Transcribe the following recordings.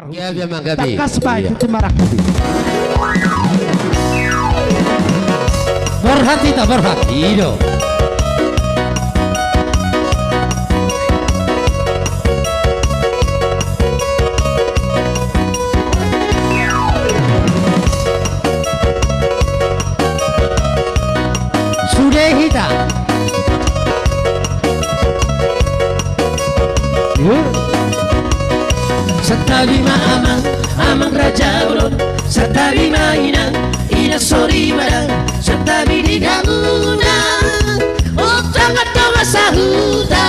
Ya dia manggabi. Takas pa itu cemarak. Berhati tak berhati dong. Sudah kita. Satabima amang raja ulun, satabima ina sori badang, satabini gamuna, oh sangat tonga sahuta,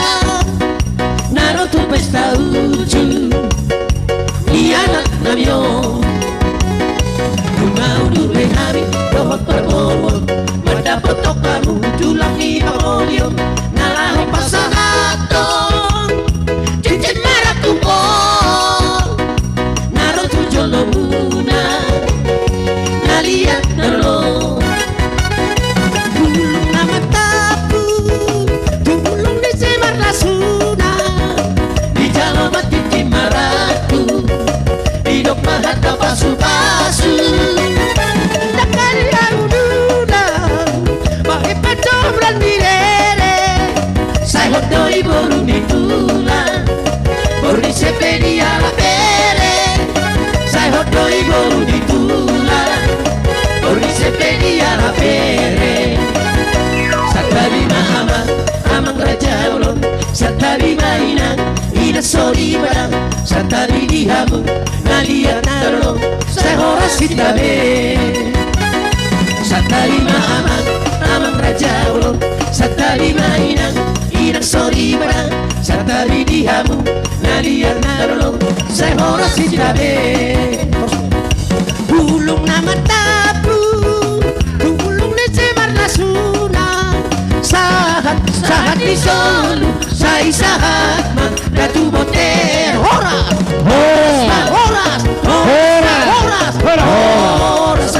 narotu pesta uju, iana namyo, kumau dure hari, dohot perbolon, mendapat kamu tulang ni pangolion, nalah pasanato, cincin merah kumpul. Lomuna naliat nalo bulung nama tapu tulung di semar lasuna di jalan mati timaraku hidup mahata pasu-pasu takari haruduna pakai pacobran direre saya hodoi borung di tulang borung di sepedi ala pere hodoi boru di tulang Ori sepedi ala pere Satabima amang raja ulun Satabima ina sori barang Satabi dihamu naliat narong Sehoras kita be Satabima amang raja ulun Satabima ina sori barang Satabi dihamu naliat narong Sehoras kita be Bulung nama tapu Bulung di semar lasuna Sahat di solu Sai sahat man Datu boter Horas Horas Horas Horas Horas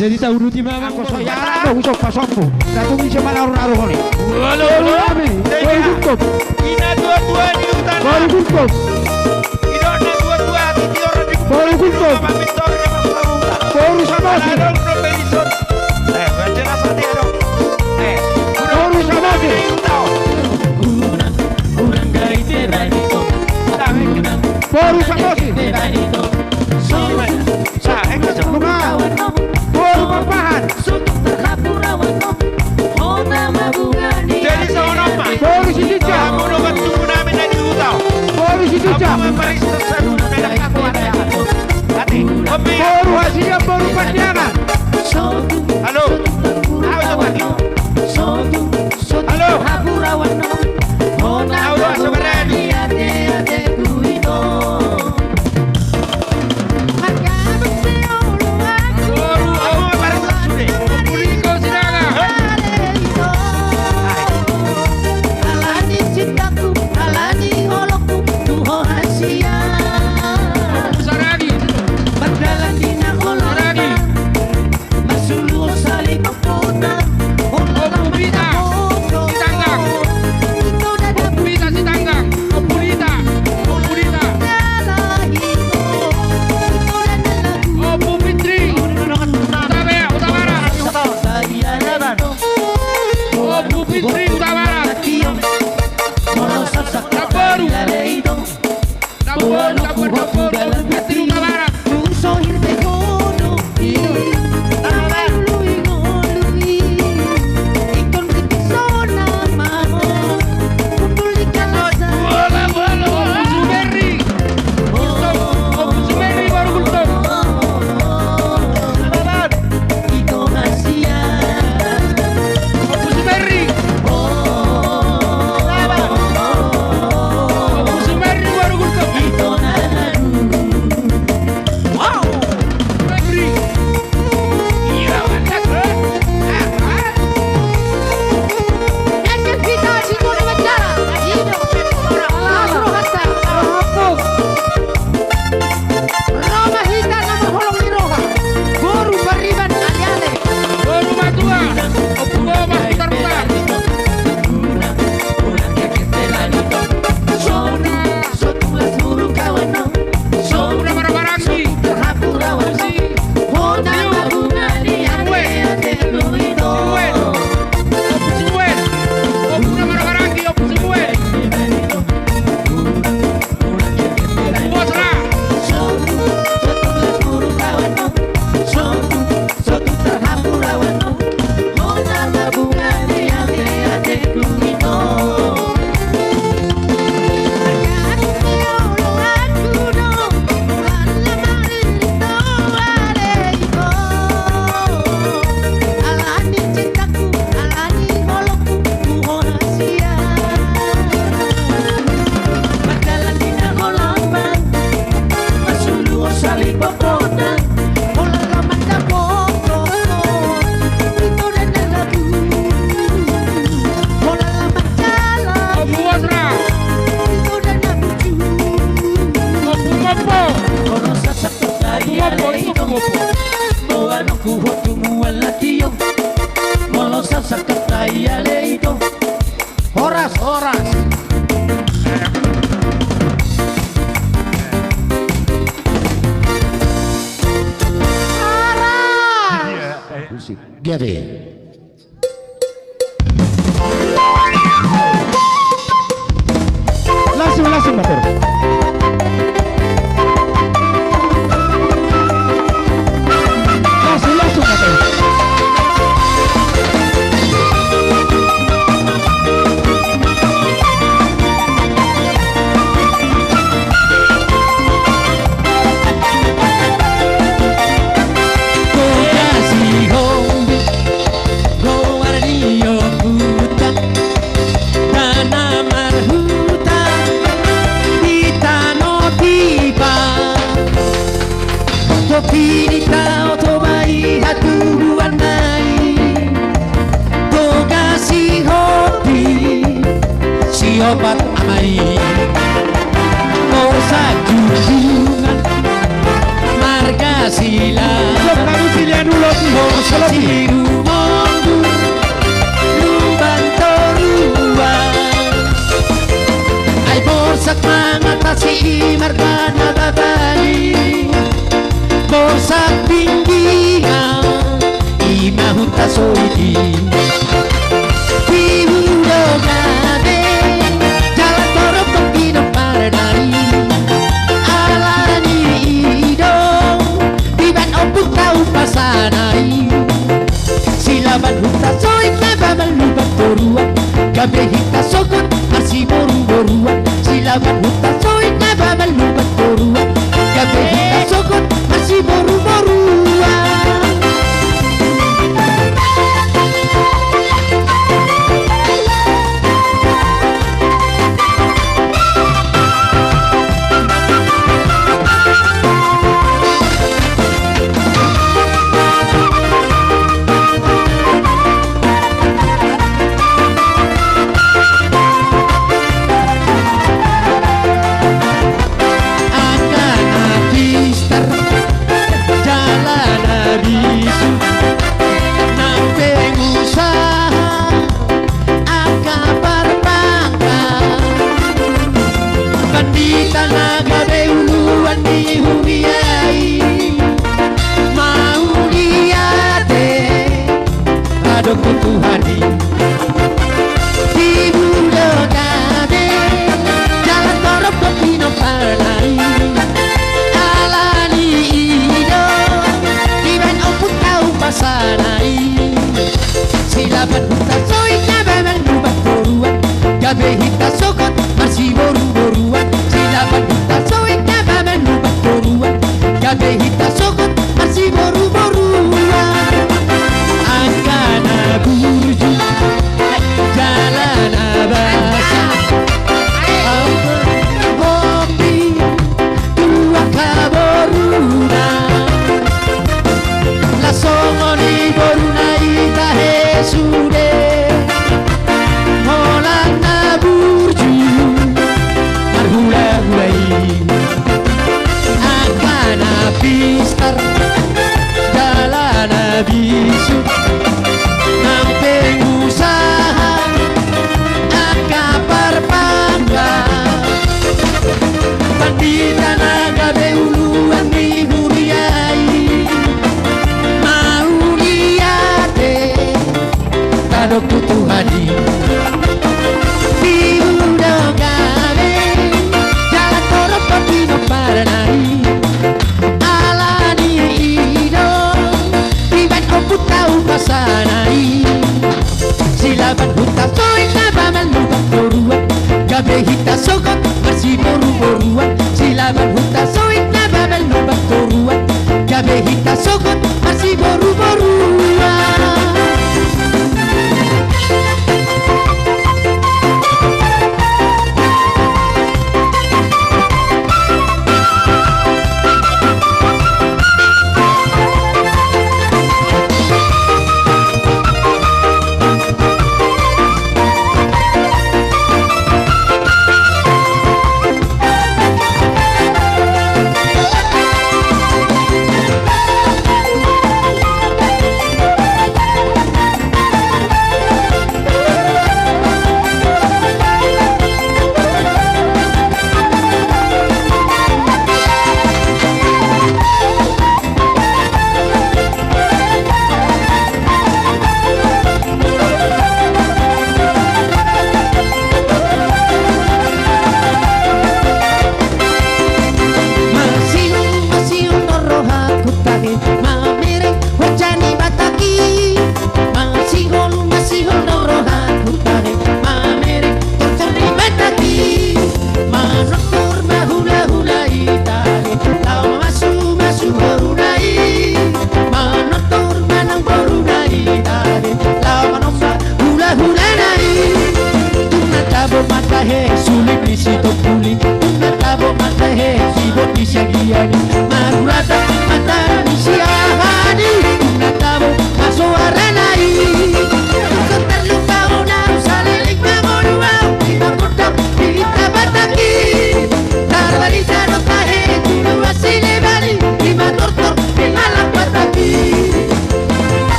Jadi tahu ruti memang kau saya ada usok pasokku. Datu bisa mana orang ni? Halo Kami. Baru tutup. Ina dua-dua di utara. Baru tutup. Idona dua-dua di orang di. Baru tutup. Baru sama sih. Baca nasi dong. Baru sama sih. Baru sama sih. Baru berbahan. Jadi seorang apa? Baru si Cica. Kamu dapat tunggu namin na diutaw. Baru si Cica. Kamu memeriksa satu dari aku ada. Hati. Baru hasilnya baru panjangan. Halo. Halo tadi. Halo. Halo sebenarnya. Gabe. Langsung motor. Langsung motor. Pinita otobai hatuan nai Toga si hobi si obat amai Korsa junjungan marga sila Kamu silian dulu. Korsa siru mondu Luban toruan Ay borsak mengatasi marga nababali Borsak pinggiran Imahunta soiti Tibudo gade Jalan toro pepino paranari Alani ido Diban opuk tau pasanai Silaban hunta soit Naba malubat toruan Gabe hita sokot Masih boru-boruan Silaban hunta soit Naba malubat toruan Gabe hita sokot Masih boru-boruan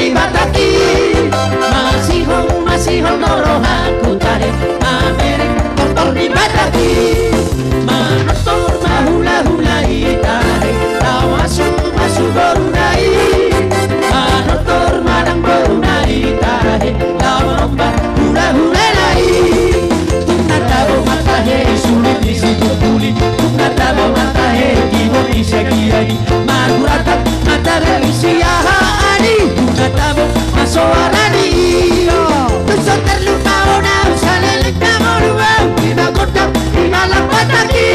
di bataki masih noro aku tarik Amerik tonton di bataki manotor mahula-hula itarik masuk borunai manotor madang borunai tarik lomba hula-hula nai tunatabo matahe sulit disitu tuli tunatabo matahe kibo isagiai maguratap mata relisia ani tunatabo masoarani tusok terlupa ona usalelik namorua kita kodam imalang bataki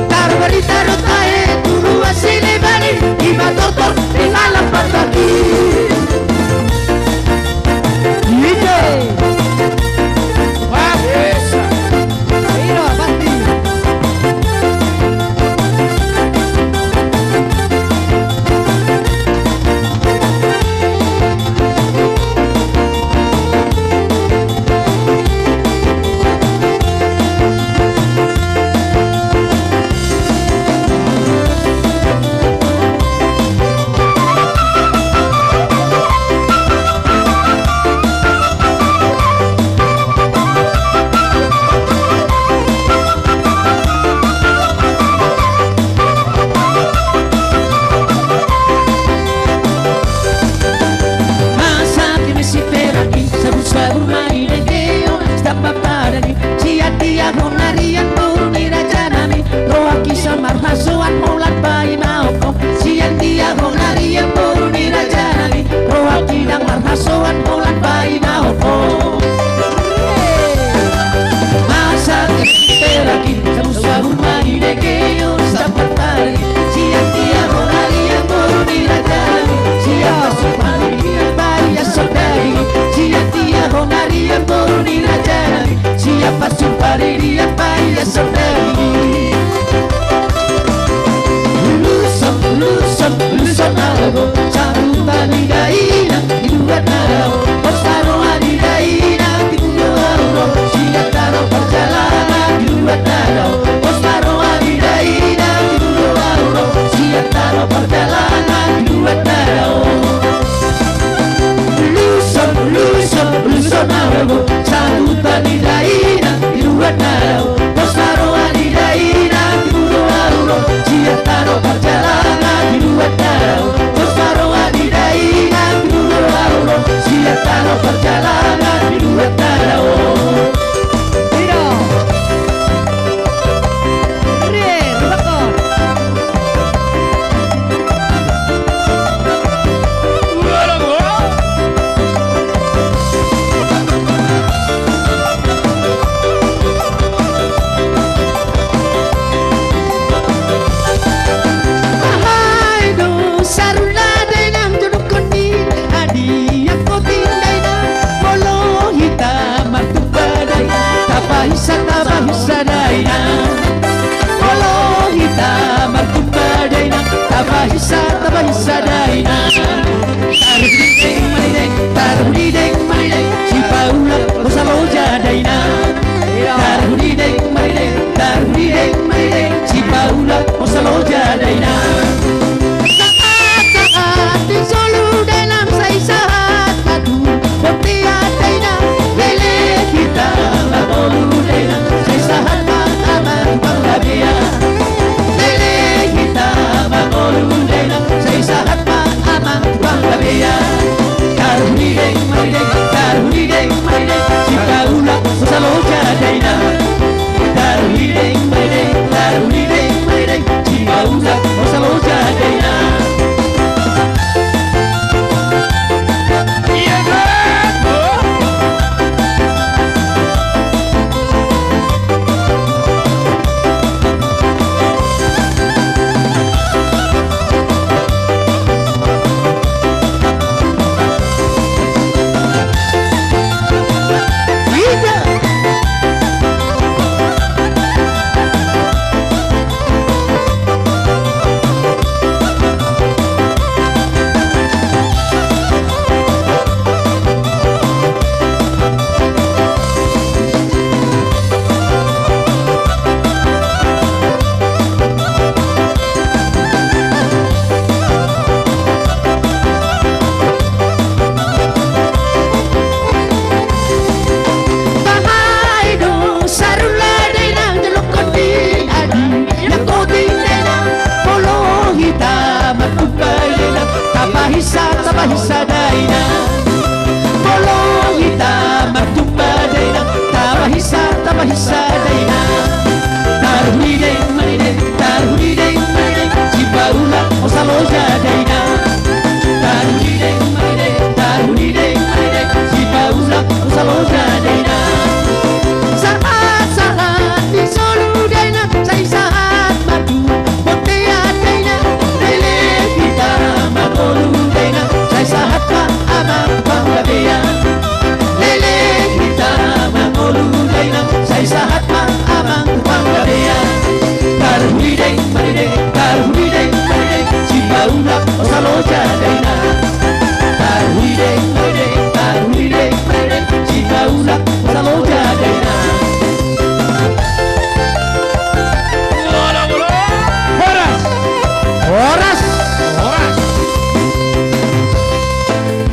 tarbari tarotahe turu asile bani ima tortor imalang bataki Ide Wah, esa. Mira, Basti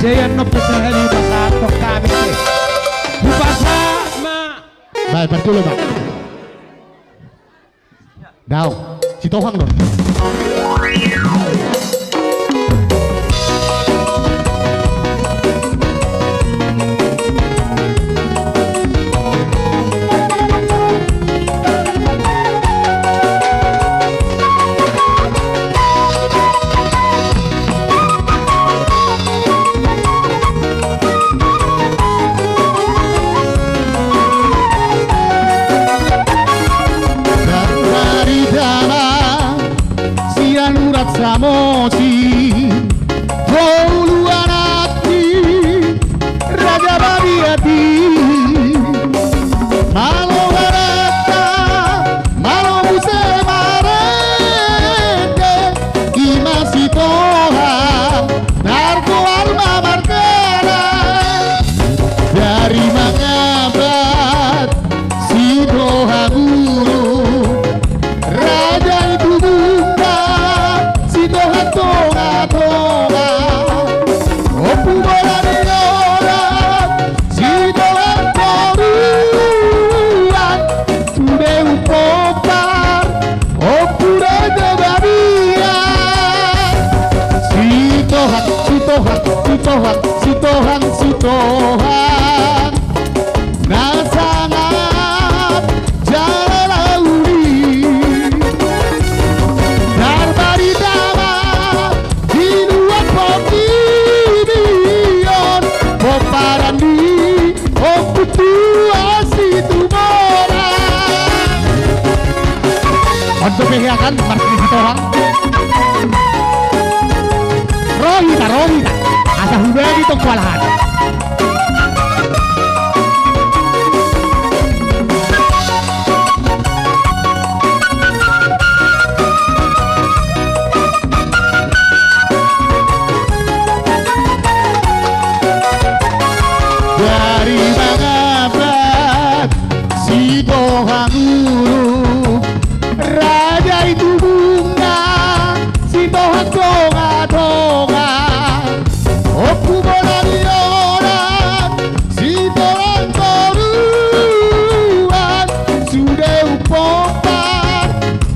Saya no pesahari basa toka bete. Basa ma. Baik, bertulu bang. Daw, si Tohang dong. Samosi Boluan hati Raja Babiati Malo Barata Malo Muse Marete Imasi Toha Narko Alma Markana Dari Mangabat Si Toha Guru Raja itu bunda Toga toga, opu bola de ora, si toga toruan, tude upopar, opu de babia, si tohan, si tohan, si tohan, si tohan, si tohan, nasangat jalauri, darbarida. Parandi, oh putua si tumora. Untuk pihakkan marti si Tohang. Rohita, asa hubungan itu kualahan. Dari Mangabat si Tohang Guru Raja itu bunga si Tohang toga opu bola di orang si Tohang toruan sudah upopar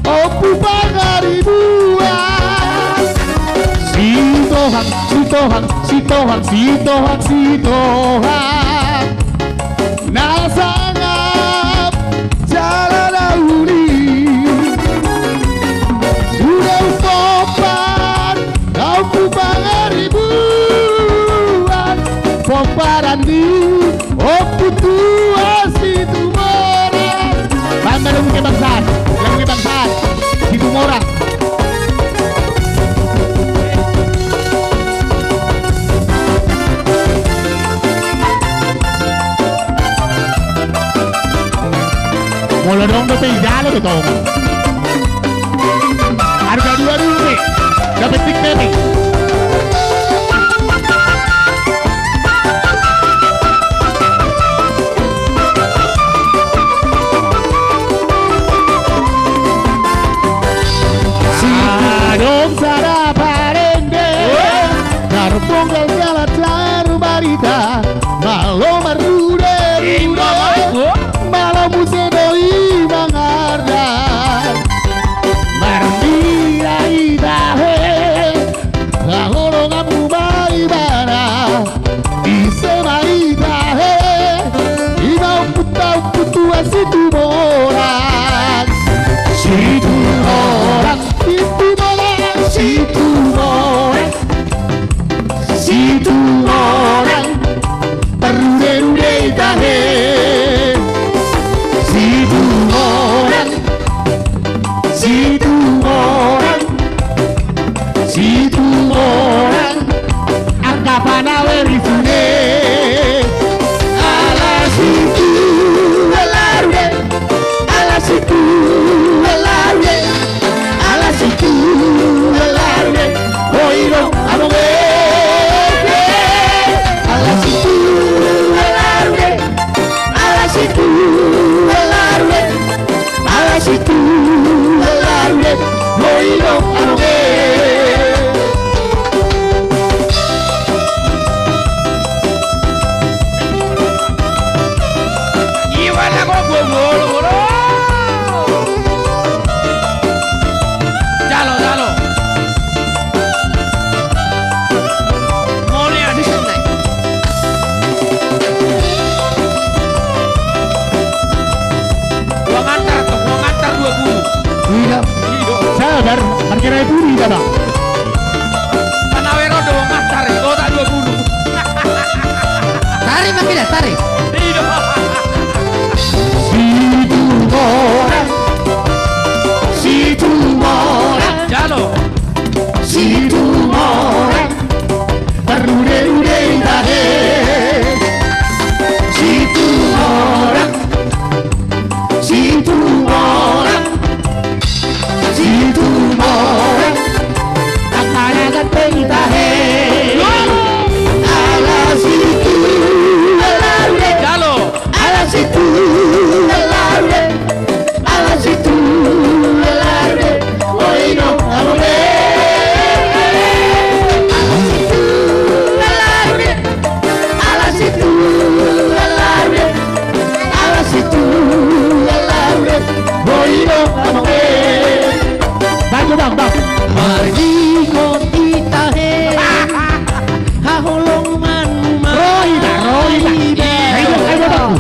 opu pagari buah si Tohang nasangap jalalauri sudah upopar kau pangaribuan poparandi opu tua si tumora bangga lagu kebangsaan si tumora. Mulai dong dapat jalo betul. Harga 2 ringgit dapat tiket. Si dong sada parende, karbong galgala taru barita, malo marude, malo musedoi mangarda, marmira idahe, lahoro ngamu baibara, isema idahe, imau putu asitu moran, situ moran, situ moran, perude idahe. Situ orang angkapan awerifune ala situ alarude ala situ alarude ala situ alarude oiro amoge ala situ alarude ala situ alarude ala situ alarude oiro amoge. kira puri dah bang. Manawero doang ngasar, kota 20. Tarik Bang Bidan, tarik. Iya. Si tu mora, Jalo. si tu mora, rude dahe. Si tu mora, si tu mora, si tu mora, akaragat dahe. Ala si tu, ala rude. Jalo. Ala si tu, ala rude. Ala si tu, ala rude. Hoy no amore. Ala si tu, ala rude. Ala si tu, ala rude. Ala si tu, ala rude. Hoy no amore. Bang. Mari kita he. Hahulong man. Roida. Ayo bang.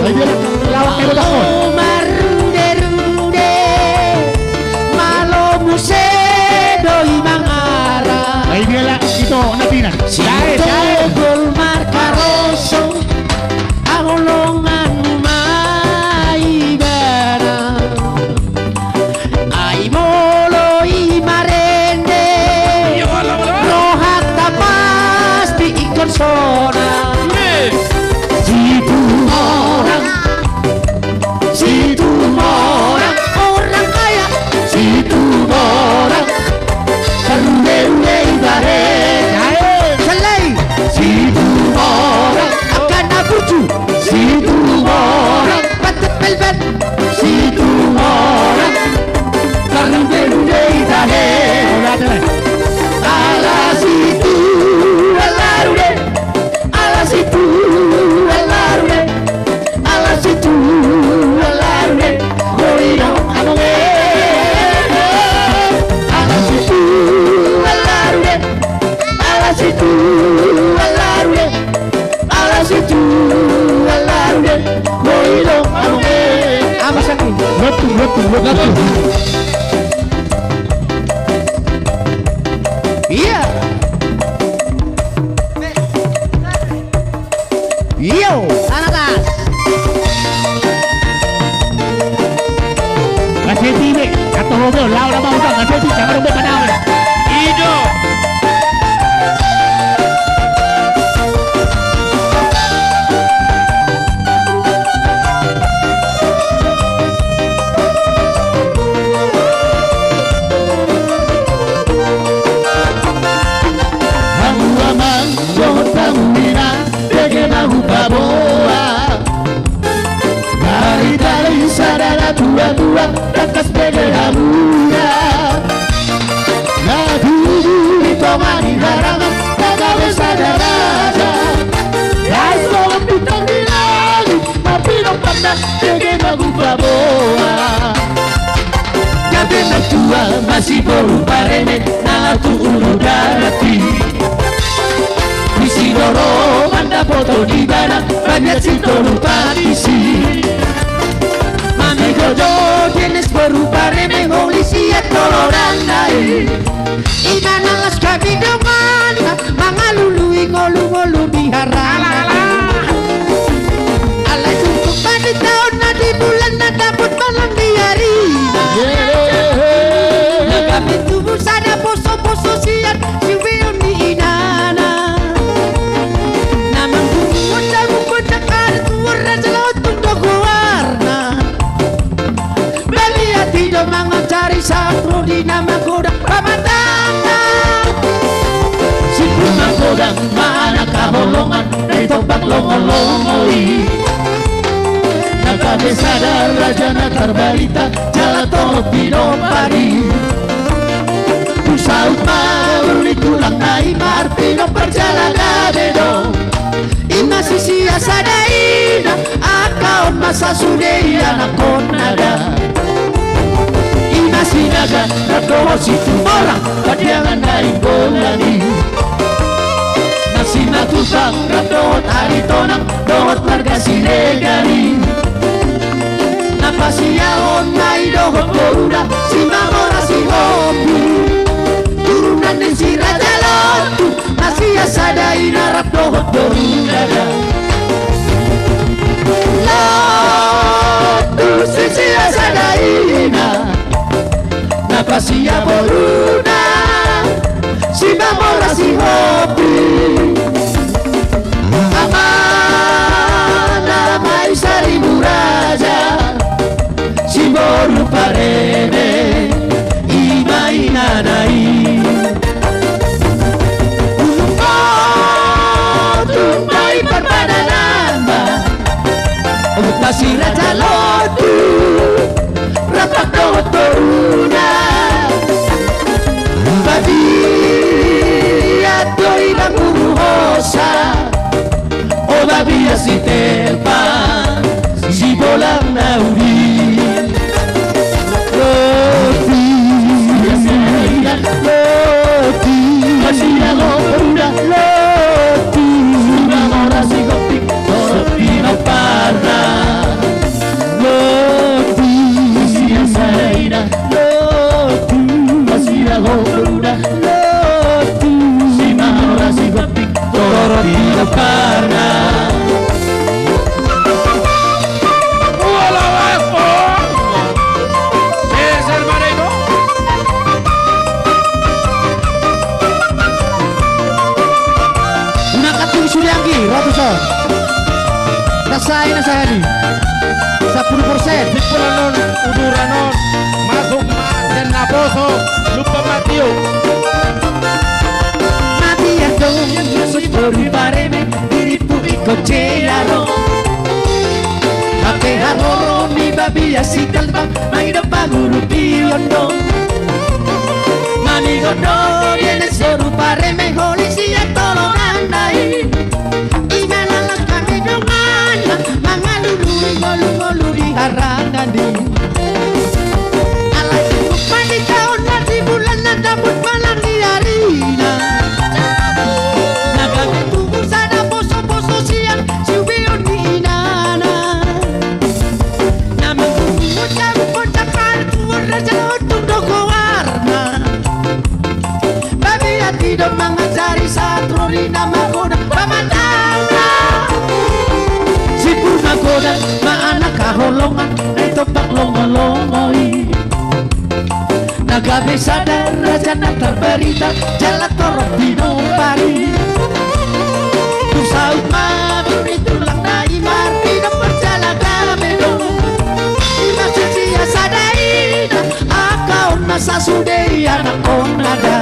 Ayo lawak kayo bang. Marude malo musedoy mangara. Ay dia lah itu nabinan. Gol marcaroso ahulongan maibara. Ay molo y marende rohat tapas di ikon sona. Si tu mora, Orang kaya si tu mora, rude dahe. selai Si tu mora, akan aburju si tu mora, patut belbet. si tu mora, rude dahe. Ala si tu, ala rude, ala si tu, ala rude, ala si tu, ala rude. Hoy no amore. Ala si tu, ala rude, ala si tu, ala rude, ala si tu, ala rude. Hoy no amore. Apa sakit? Betul. Iya. Yo, anak. Ngasih tibe, kata hobi, lau dah mau tak ngasih tibe, jangan rumah panau. Ido. Hamu amang, johon pangumina, dege mahu baboa. Dari tali sadara tua, rakas dege hamura. Lagu ditomani harangan, tagawe sadaraja. Yaso pitang dinagi, mapinong panda, dege mahu baboa. Gabi tua masih berupa rene, nalaku ulu darati. Misi doro manda foto di bana, banyak cinta lupa isi. Mami Jojo tienes berupa rene, polisi colorandai. Imanalas kami dengan mangalului ngolu biharana. Alay untuk pada tahun na di bulan na dapat malam di hari. Kami tubuh sada poso siat si weon di inana. Namang bumut ada tuar raja laut untuk warna. Bali hati do mangacari sapro di nama koda pamatana. Si puna kodang mana kabolongan, dari topak longo-longoi. Nakabe sadar raja nakar balita, jala tolok pinopari. Saut malu tulang nai Martino perjalanan edo. Ina sisi asadaina akaon masa sudei anak konada. Ina sinaga rato situ orang padiangan dari bolani. Nasi matutang rato tari tonang dohot marga silegani. Napasiyaon may dohot boruna si mamora si hobi turunan din si Raja Lotu masih sadai narap dohot boruna Lotu si sadai na napasiya boruna si mamora si hobi amana may seribu raja Simbolu parene imainanai Tumai perpadanama Masih Raja Lotu Rapak dohot boruna Babi Atoi banguru hosa O babi asitelpa Si bolang nauri Nasain na sa hani 10% Sipulanon, uduranon, masuk dan naposo, lupa matio. Mati adong Sus pori pareme diripu ikut celaro Ake haroro mi babi asik kalbang Mai depan guru piondo Mami godo viene soru pareme Holi siya tolongan dai Ngolu-ngolu di harangan di Alay bukan di tahun nanti bulan Nadabut malam di harina Nagame tunggu sana poso-poso siang Siubion di inana Nama tunggu ucap-ucapan Tuan Raja Lotung doko warna Babi hati dong mengajari satro di nama koda Pamatana Sipurna koda maanak kaholongan ay topak longo-longoi Nagabe sadar raja natar berita jalan torok dinumpari Tusaut mabur itulang na imar tidak berjalan kami dong Ima sucia sadaina akau nasa sudei anak onada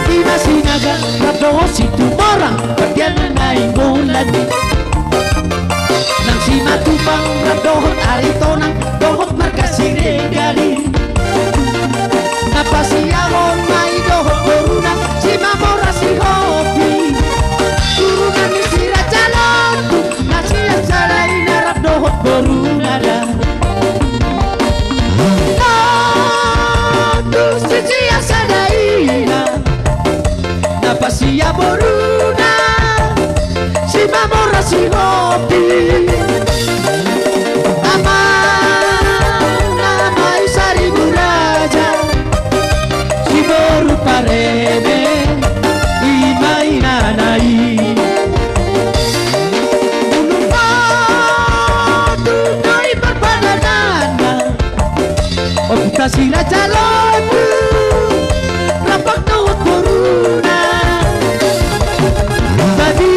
Ima sinaga radoho situ orang berdiana naik bulan Nang si matupang radohot arito nang dohot markasire gali Napasiyahon may dohot boruna si mamora si hobi Turunan ni si Raja Lotu nasiyang saray narap dohot boruna da Lotu si siya sadayna Napasiya boruna si mamora si hobi Amana seribu raja si baru pareme imainanai Bulung padu doi berpadanana Obuta si Raja Lotu rapak dohot boruna Babi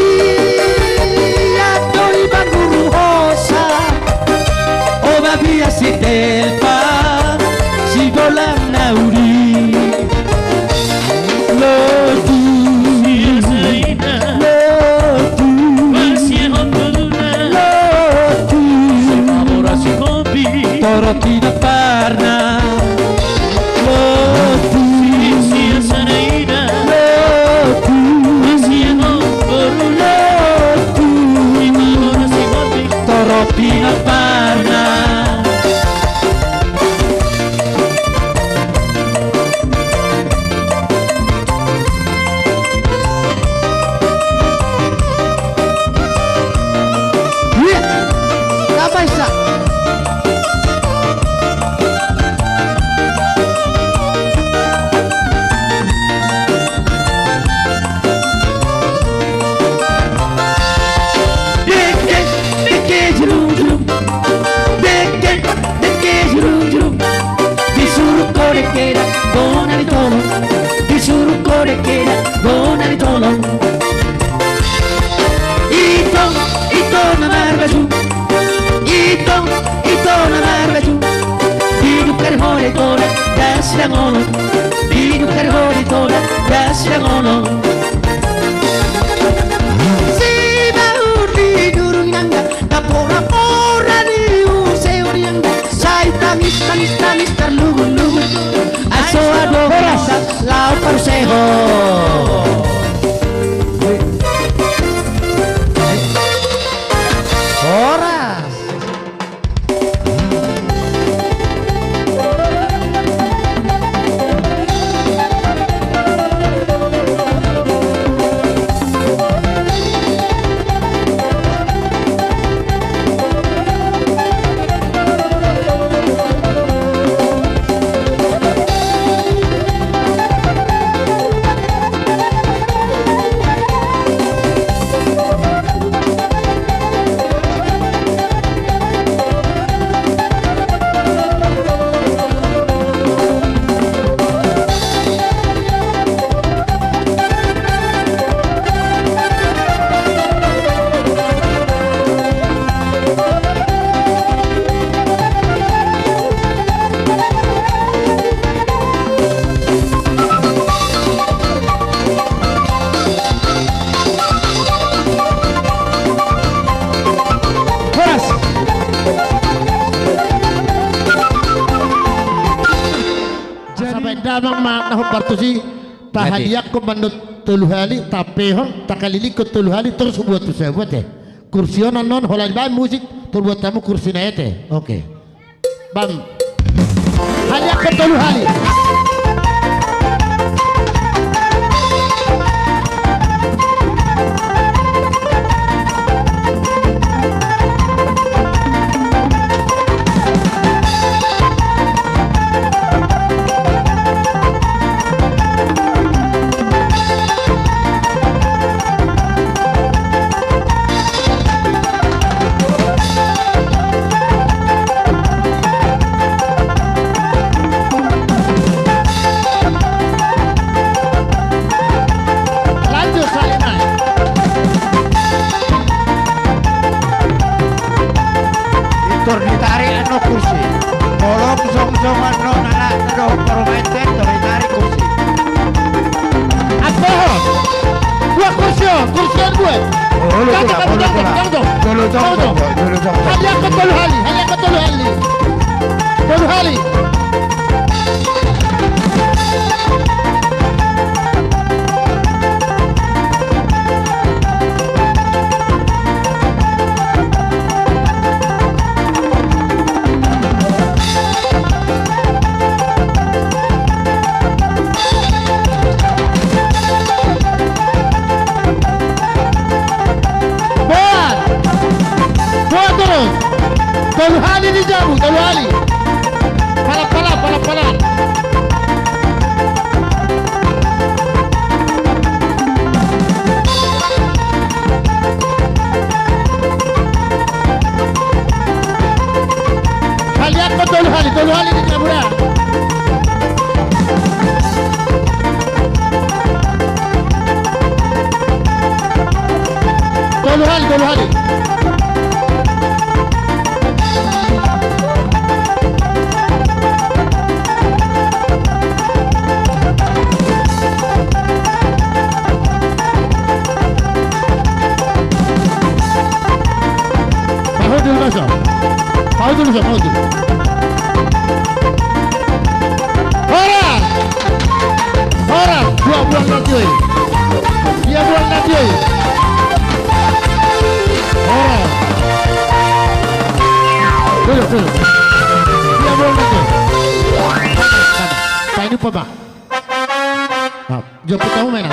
tergore desra ngono Hidup tergore tole desra ngono Si baur di durung nangga Kapora-pora di useo nangga Sai tangis terlugun-lugun Aso ado rasa lau parseho Horas Damang makna partusi tahadiak ko manut tuluhali tapehon takalili ko tuluhali terus buat buat kursion non holal ba musik terbuat kamu kursi naete oke bam hadiak ko tuluhali ditarik ano kursi tolong song-songan no anak no promete ditarik kursi apa dua kursion gue hadiah ke tolu hali Tolu hali di jamu, tolu hali. Pala. Kalian ko tolu hali di jamu ya. Tolu hali. Mau dulu. Orang, dua buang nanti. Dia buang nanti. Orang. Dulu. Dia buang nanti. Pak ini apa, Pak? Jom pertama main,